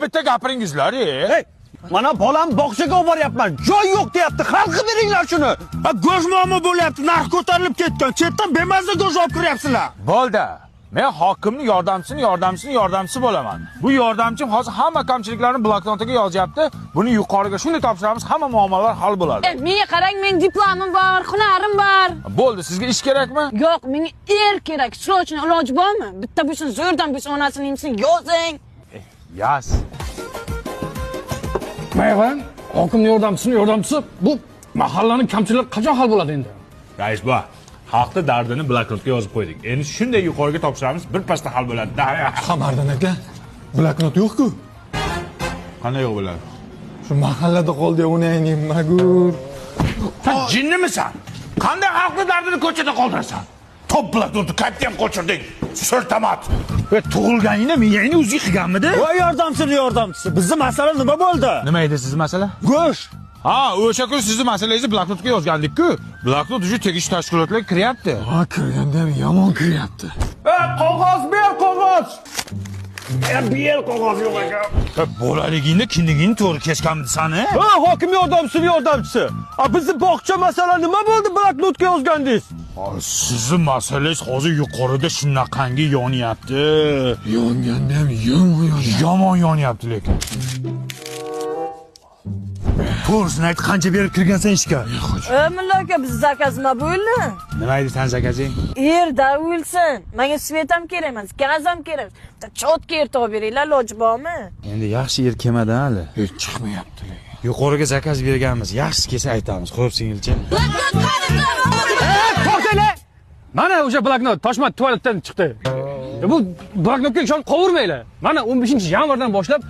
Bitta gapiringizlar. Hey, mana bolam bog'chaga olib boryapman. Joy yo'q deyapti. Xalqqa beringlar shuni. Go'sht muammo bo'lyapti. Narx ko'tarilib ketgan. Chetdan bemazza go'sht olib kiryapsizlar. Bo'ldi. Men hokimning yordamchisi bo'laman. Bu yordamchim hozir hamma kamchiliklarni bloknotiga yozyapti. Buni yuqoriga shunday topshiramiz, hamma muammolar hal bo'ladi. Menga qarang, men diplomim bor, hunarim bor. Bo'ldi, sizga ish kerakmi? Yo'q, menga kerak. Srochni iloji bormi? Bitta bo'lsin, zo'rdan bo'lsin, onasining ismini yozing. Yaz. Mayvan, hokimning yordamchisi bu mahallaning kamchiliklari qachon hal bo'ladi endi? Rais bu xalqning dardini bloknotga yozib qo'ydik. Endi shunday yuqoriga topshiramiz, bir pasda hal bo'ladi. Qamardan aka, bloknot yo'q-ku. Qanday yo'q bo'ladi? Shu mahallada qoldi, uni ayning magur. Sen jinnimisan? Qanday xalqning dardini ko'chada qoldirasan? Top bloknotni qayerdan qo'chirding? Sirtamat. Ve tug'ilganingda miyangni o'ziga qilganmidi? Voy yordamchisi. Bizning masala nima bo'ldi? Nima edi siz masala? Go'sht. Ha, o'sha kun sizni masalangizni bloknotga yozgandik-ku. Bloknot uchun tegishli tashkilotlar kiryapti. Ha, kirganda ham yomon kiryapti. Qog'oz ber, qog'oz. Ber qog'oz yo'q ekan. Bolaligingda kindigingni to'g'ri kechganmidi sani? Ha, hokim yordamchisi. Bizning bog'cha masala nima bo'ldi? Bloknotga yozgandingiz. Sizning masalangiz hozir yuqorida shunaqangi yonyapti. Yonganda ham yomon Yomon lekin. To'g'risini ayt, qancha berib kirgansan ishga? Mulla aka, biz zakaz nima bo'ldi? Nima edi san zakazing? Yerda o'lsin. Menga svet ham kerak emas, gaz ham kerak. Chotga yer topib beringlar, iloji bormi? Endi yaxshi yer kelmadi hali. Hech chiqmayapti. Yuqoriga zakaz berganmiz. Yaxshi kelsa aytamiz. Xo'p, singilcha. To'xtanglar. Mana o'sha bloknot Toshmat tualetdan chiqdi. Bu bloknotga ishonib qovurmanglar. Mana 15-yanvardan boshlab